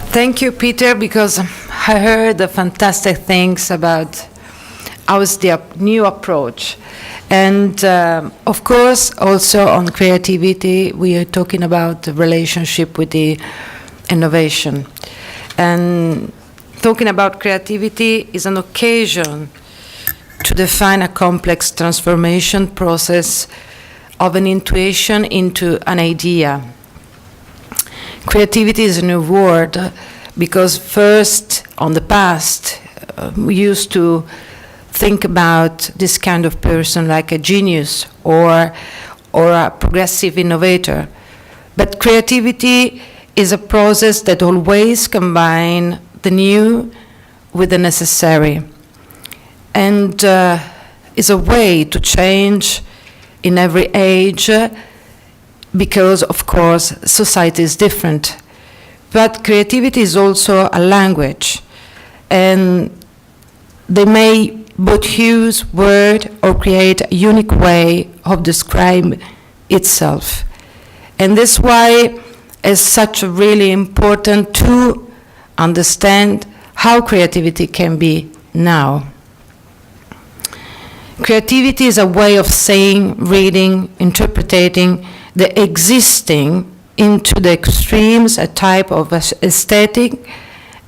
Thank you, Peter, because I heard the fantastic things about how's the new approach. And of course, also on creativity, we are talking about the relationship with the innovation. And talking about creativity is an occasion to define a complex transformation process of an intuition into an idea. Creativity is a new word because first, on the past, we used to think about this kind of person like a genius or a progressive innovator. But creativity is a process that always combines the new with the necessary, and is a way to change in every age, because of course society is different. But creativity is also a language, and they may both use word or create a unique way of describing itself. And that's why it's such really important to understand how creativity can be now. Creativity is a way of saying, reading, interpreting the existing into the extremes, a type of aesthetic,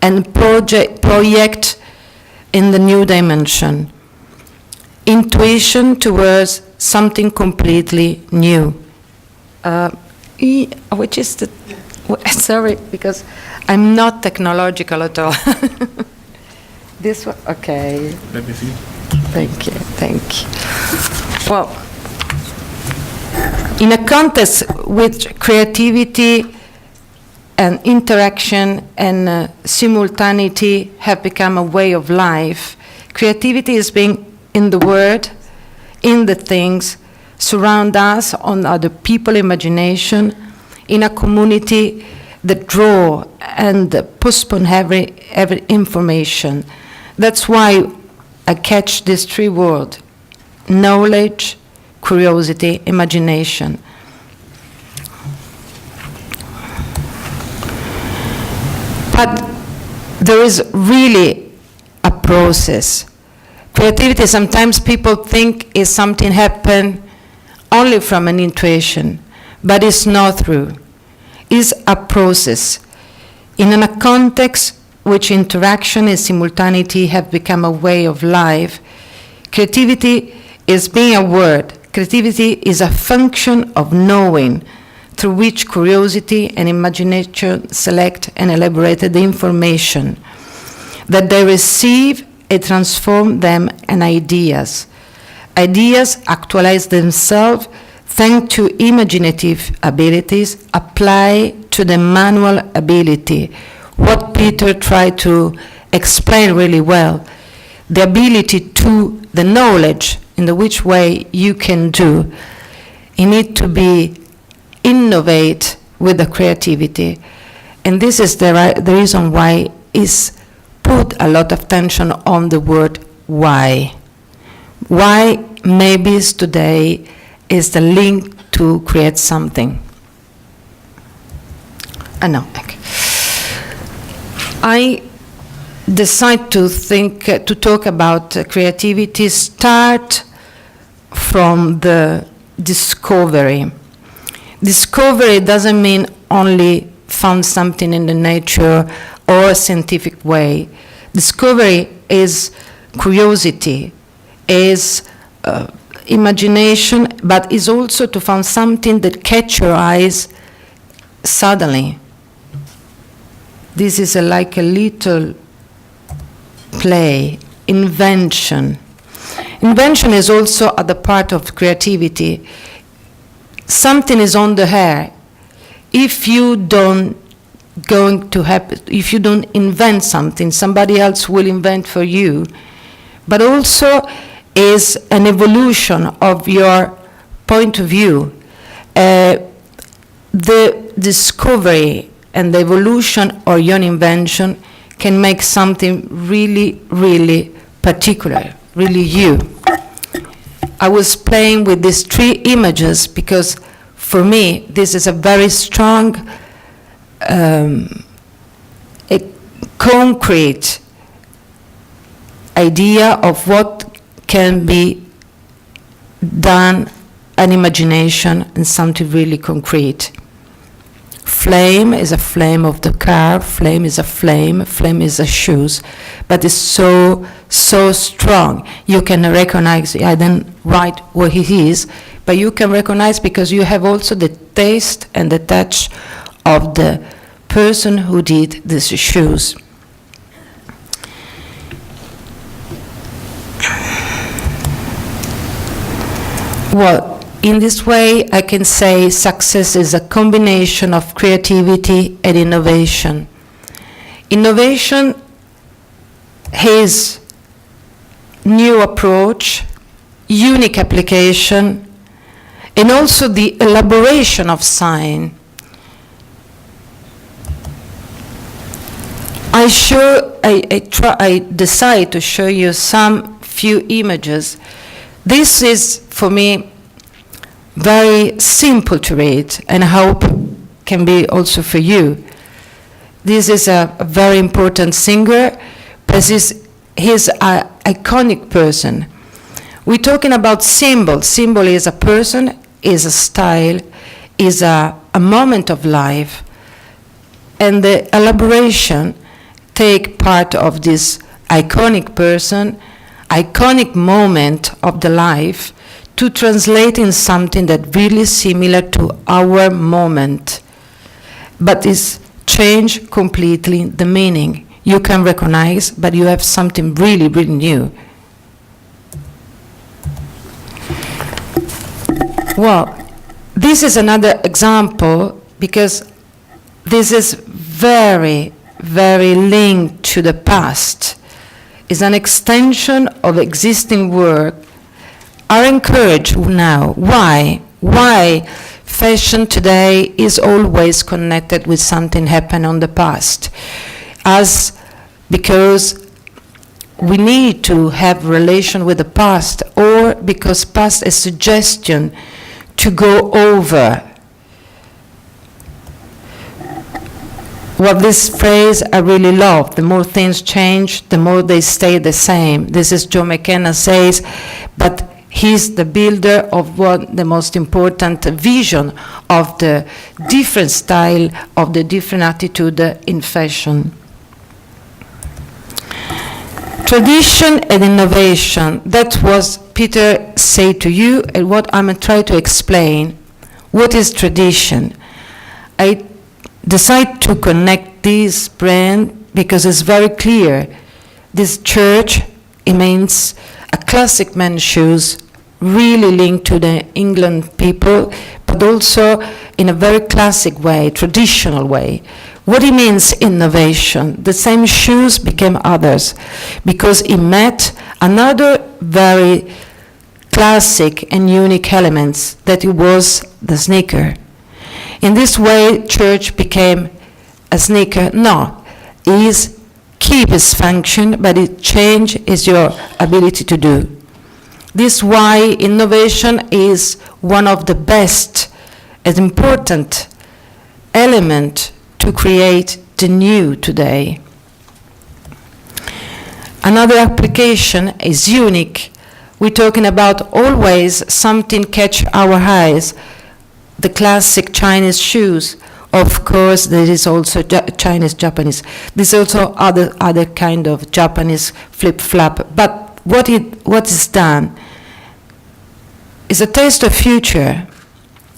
and project in the new dimension. Intuition towards something completely new. Which is the, sorry, because I'm not technological at all. This one, okay. Let me see. Thank you, thank you. Well, in a context with creativity and interaction and simultaneity have become a way of life, creativity is being in the word, in the things, surround us on other people's imagination, in a community that draw and postpone every information. That's why I catch these three words: knowledge, curiosity, imagination. But there is really a process. Creativity, sometimes people think is something happen only from an intuition, but it's not true. It's a process. In a context which interaction and simultaneity have become a way of life, creativity is being a word. Creativity is a function of knowing, through which curiosity and imagination select and elaborate the information that they receive and transform them in ideas. Ideas actualize themselves thanks to imaginative abilities applied to the manual ability. What Peter tried to explain really well, the ability to the knowledge in the which way you can do. You need to be innovate with the creativity. And this is the reason why is put a lot of tension on the word why. Why maybe today is the link to create something. No, okay. I decide to talk about creativity, start from the discovery. Discovery doesn't mean only found something in the nature or a scientific way. Discovery is curiosity, is imagination, but is also to find something that catch your eyes suddenly. This is like a little play, invention. Invention is also at the part of creativity. Something is on the air. If you don't if you don't invent something, somebody else will invent for you. But also is an evolution of your point of view. The discovery and the evolution of your invention can make something really, really particular, really you. I was playing with these three images because for me this is a very strong concrete idea of what can be done, an imagination, and something really concrete. Flame is a flame of the car, flame is a flame is a shoes, but it's so strong. You can recognize, I didn't write what it is, but you can recognize because you have also the taste and the touch of the person who did these shoes. Well, in this way, I can say success is a combination of creativity and innovation. Innovation is new approach, unique application, and also the elaboration of sign. I decide to show you some few images. This is, for me, very simple to read, and I hope can be also for you. This is a very important singer, but he's an iconic person. We're talking about symbol. Symbol is a person, is a style, is a moment of life, and the elaboration take part of this iconic person, iconic moment of the life, to translate in something that really similar to our moment, but is change completely the meaning. You can recognize, but you have something really, really new. Well, this is another example because this is very, very linked to the past. It's an extension of existing work are encouraged now. Why? Why fashion today is always connected with something happened on the past? Because we need to have relation with the past, or because past is suggestion to go over. Well, this phrase I really love. The more things change, the more they stay the same. This is Joe McKenna says, but he's the builder of what the most important vision of the different style, of the different attitude in fashion. Tradition and innovation, that was Peter said to you, and what I'm trying to explain. What is tradition? I decide to connect this brand because it's very clear. This church, it means a classic men's shoes, really linked to the England people, but also in a very classic way, traditional way. What it means innovation, the same shoes became others, because it met another very classic and unique elements, that it was the sneaker. In this way, church became a sneaker. No, it keep its function, but it change is your ability to do. This is why innovation is one of the best and important element to create the new today. Another application is unique. We're talking about always something catch our eyes. The classic Chinese shoes. Of course, there is also Chinese, Japanese. There's also other kind of Japanese flip-flop. But what is done is a taste of future.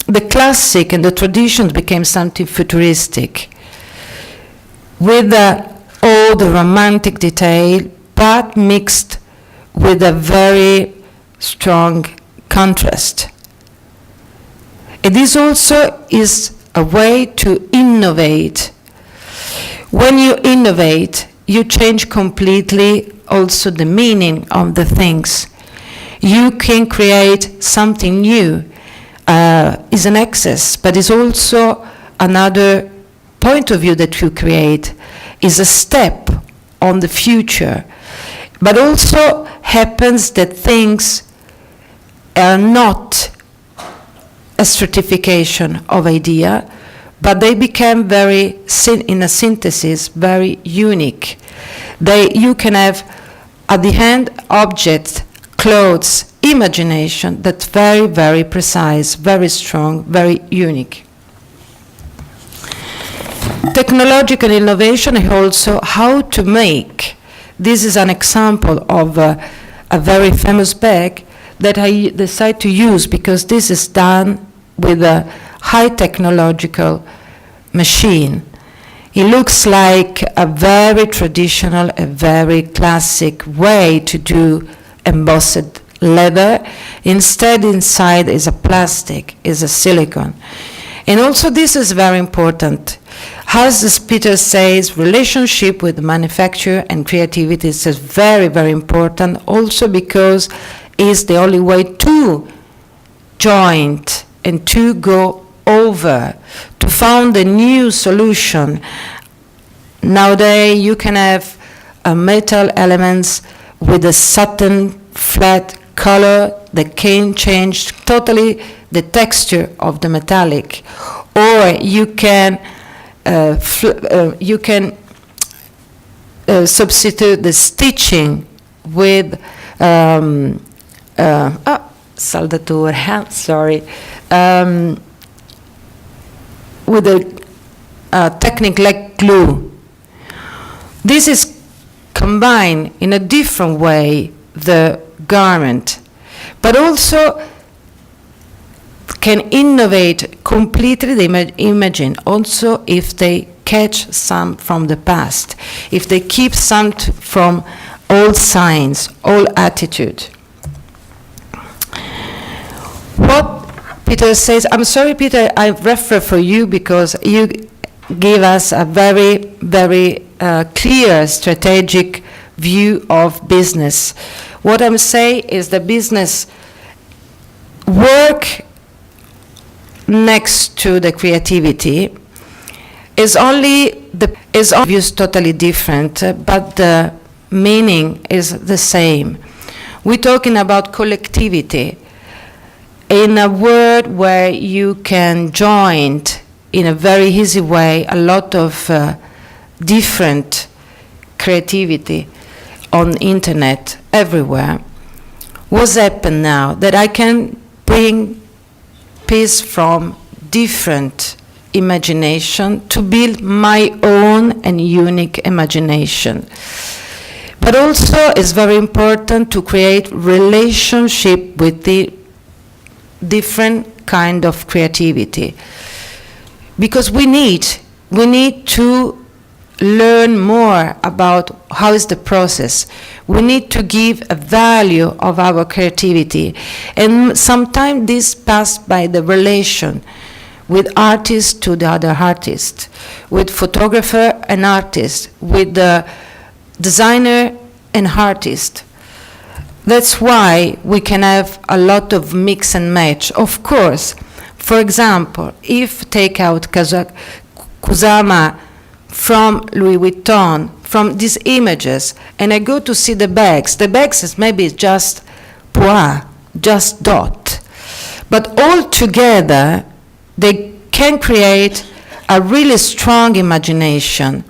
The classic and the traditions became something futuristic, with all the romantic detail, but mixed with a very strong contrast. And this also is a way to innovate. When you innovate, you change completely also the meaning of the things. You can create something new. Is an excess, but is also another point of view that you create, is a step on the future. But also happens that things are not a stratification of idea, but they became very, in a synthesis, very unique. You can have, at the hand, objects, clothes, imagination that's very, very precise, very strong, very unique. Technological innovation is also how to make. This is an example of a very famous bag that I decided to use because this is done with a high technological machine. It looks like a very traditional, a very classic way to do embossed leather. Instead, inside is a plastic, is a silicone. And also this is very important. As Peter says, relationship with the manufacturer and creativity is very, very important, also because it's the only way to join and to go over, to find a new solution. Nowadays, you can have metal elements with a certain flat color that can change totally the texture of the metallic, or you can substitute the stitching with Saldatore, sorry, with a technique like glue. This is combined in a different way the garment, but also can innovate completely the imaging, also if they catch some from the past, if they keep some from old signs, old attitude. What Peter says, I'm sorry, Peter, I refer for you because you give us a very, very clear strategic view of business. What I'm saying is the business work next to the creativity is obvious totally different, but the meaning is the same. We're talking about collectivity in a world where you can join in a very easy way a lot of different creativity on internet everywhere. What's happened now? That I can bring piece from different imagination to build my own and unique imagination. But also it's very important to create relationship with the different kind of creativity, because we need to learn more about how is the process. We need to give a value of our creativity, and sometimes this passed by the relation with artist to the other artist, with photographer and artist, with the designer and artist. That's why we can have a lot of mix and match. Of course, for example, if take out Kusama from Louis Vuitton, from these images, and I go to see the bags is maybe just point, just dot. But all together, they can create a really strong imagination,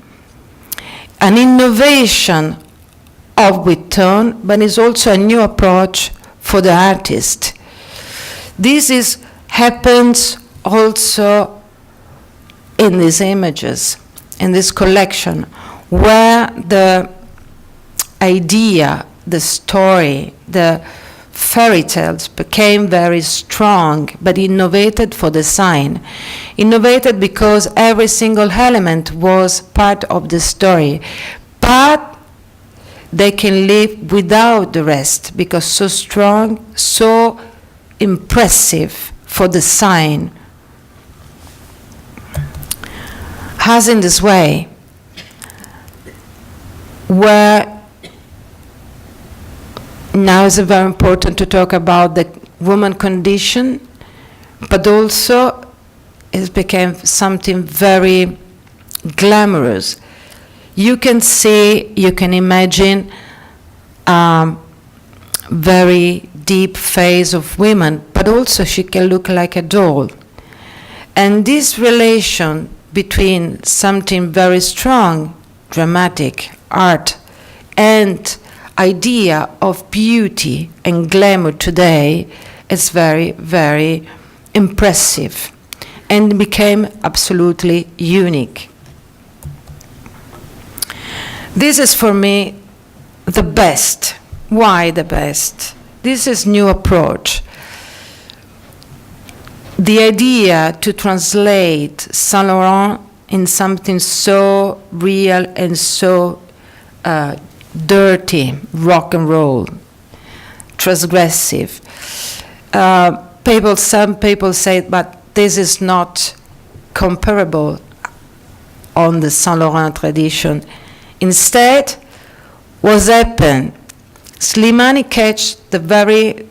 an innovation of Vuitton, but it's also a new approach for the artist. This happens also in these images, in this collection, where the idea, the story, the fairy tales became very strong, but innovated for design. Innovated because every single element was part of the story, but they can live without the rest, because so strong, so impressive for design. As in this way, where now is very important to talk about the woman condition, but also it became something very glamorous. You can see, you can imagine very deep face of women, but also she can look like a doll. And this relation between something very strong, dramatic, art, and idea of beauty and glamour today is very, very impressive and became absolutely unique. This is for me the best. Why the best? This is new approach. The idea to translate Saint Laurent in something so real and so dirty, rock and roll, transgressive. Some people say, but this is not comparable on the Saint Laurent tradition. Instead, what happened? Slimani catch the very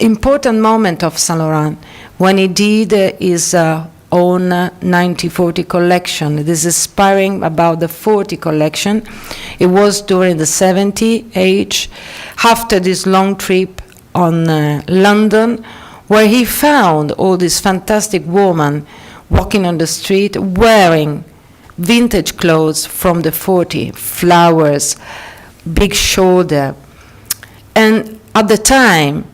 important moment of Saint Laurent when he did his own 1940 collection. This is inspiring about the 40 collection. It was during the 70 age, after this long trip on London, where he found all these fantastic women walking on the street wearing vintage clothes from the 40, flowers, big shoulder. And at the time,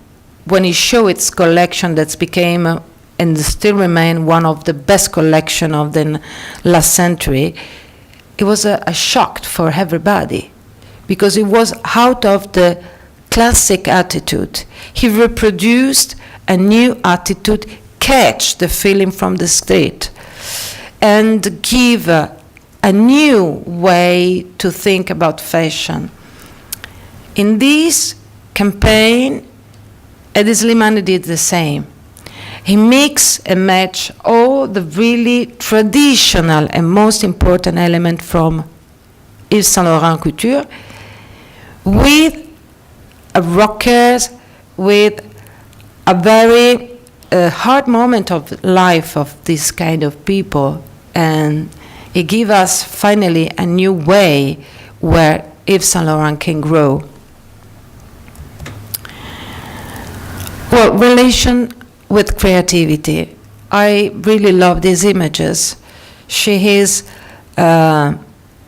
when he showed its collection that became and still remain one of the best collection of the last century, it was a shock for everybody, because it was out of the classic attitude. He reproduced a new attitude, catch the feeling from the street, and give a new way to think about fashion. In this campaign, Edi Slimani did the same. He mixed and matched all the really traditional and most important elements from Yves Saint Laurent couture with a rockers, with a very hard moment of life of this kind of people, and it gives us finally a new way where Yves Saint Laurent can grow. Well, relation with creativity. I really love these images. She is a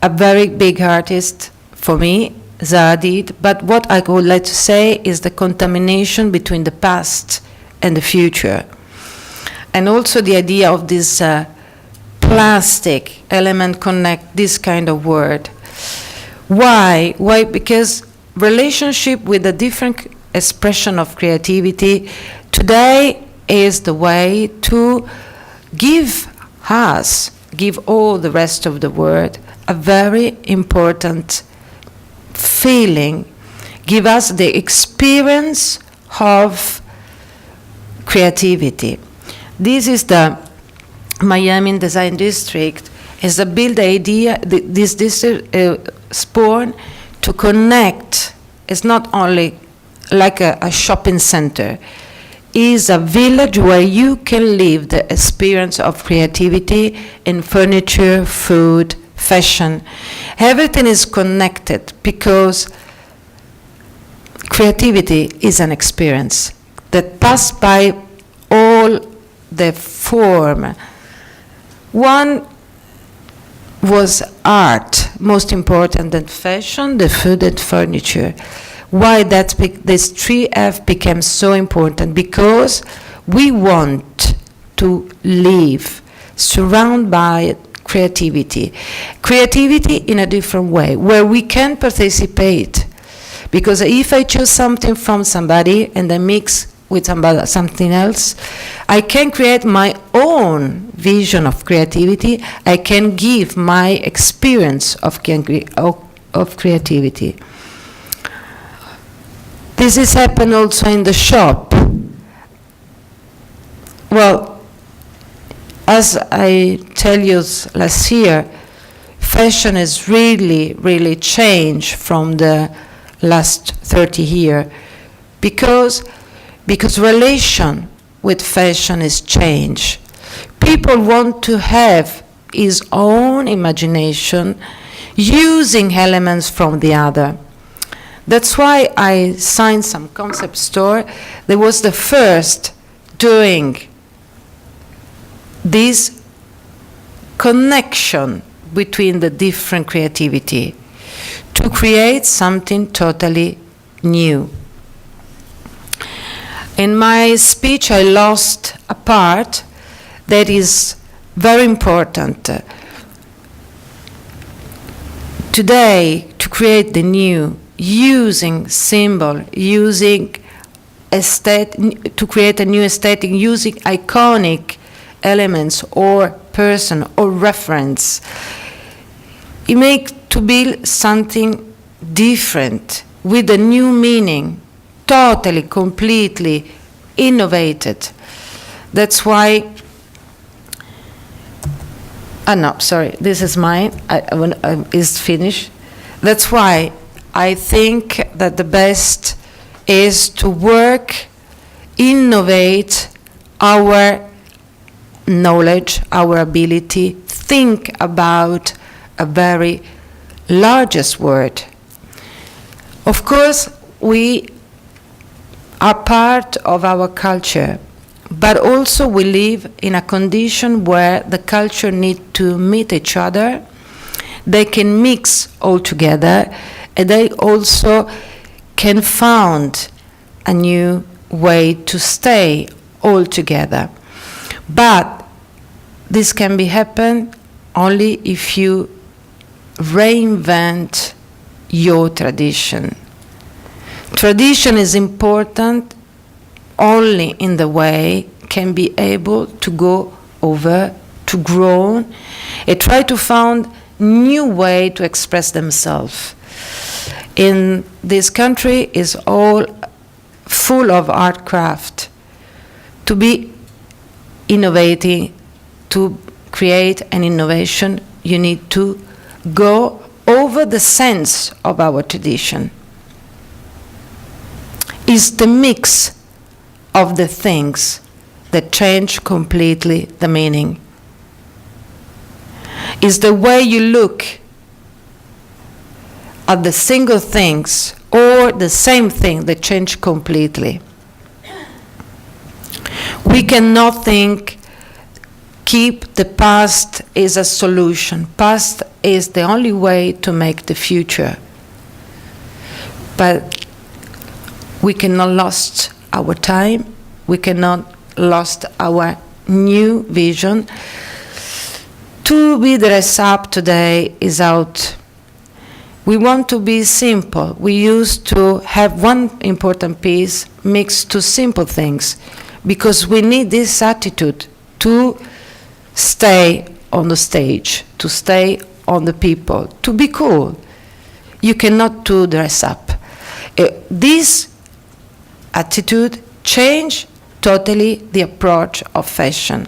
very big artist for me, Zaha Hadid, but what I would like to say is the contamination between the past and the future. And also the idea of this plastic element connect, this kind of word. Why? Why? Because relationship with a different expression of creativity today is the way to give all the rest of the world a very important feeling, give us the experience of creativity. This is the Miami Design District, is a build idea, this born to connect. It's not only like a shopping center, is a village where you can live the experience of creativity in furniture, food, fashion. Everything is connected because creativity is an experience that passes by all the form. One was art, most important than fashion, the food and furniture. Why this 3F became so important? Because we want to live surrounded by creativity. Creativity in a different way, where we can participate. Because if I choose something from somebody and I mix with something else, I can create my own vision of creativity. I can give my experience of creativity. This has happened also in the shop. Well, as I tell you last year, fashion has really, really changed from the last 30 years because relation with fashion has changed. People want to have his own imagination using elements from the other. That's why I signed some concept store. That was the first doing this connection between the different creativity to create something totally new. In my speech, I lost a part that is very important. Today, to create the new, using symbol, using to create a new aesthetic, using iconic elements or person or reference, it makes to build something different with a new meaning, totally, completely innovated. That's why, no, sorry, this is mine, it's finished. That's why I think that the best is to work, innovate our knowledge, our ability, think about a very largest word. Of course, we are part of our culture, but also we live in a condition where the culture need to meet each other. They can mix all together, and they also can found a new way to stay all together. But this can be happen only if you reinvent your tradition. Tradition is important only in the way can be able to go over, to grow, and try to find new way to express themselves. In this country is all full of art craft. To be innovating, to create an innovation, you need to go over the sense of our tradition. It's the mix of the things that change completely the meaning. It's the way you look at the single things or the same thing that change completely. We cannot keep the past as a solution. Past is the only way to make the future. But we cannot lose our time. We cannot lose our new vision. To be dressed up today is out. We want to be simple. We used to have one important piece mixed to simple things because we need this attitude to stay on the stage, to stay on the people, to be cool. You cannot do dress up. This attitude change totally the approach of fashion.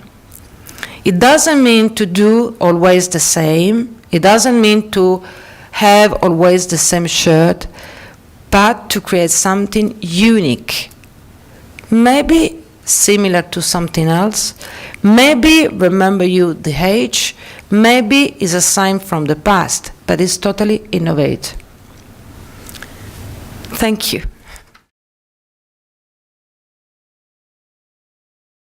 It doesn't mean to do always the same. It doesn't mean to have always the same shirt, but to create something unique. Maybe similar to something else. Maybe remember you the age. Maybe is a sign from the past, but it's totally innovative. Thank you.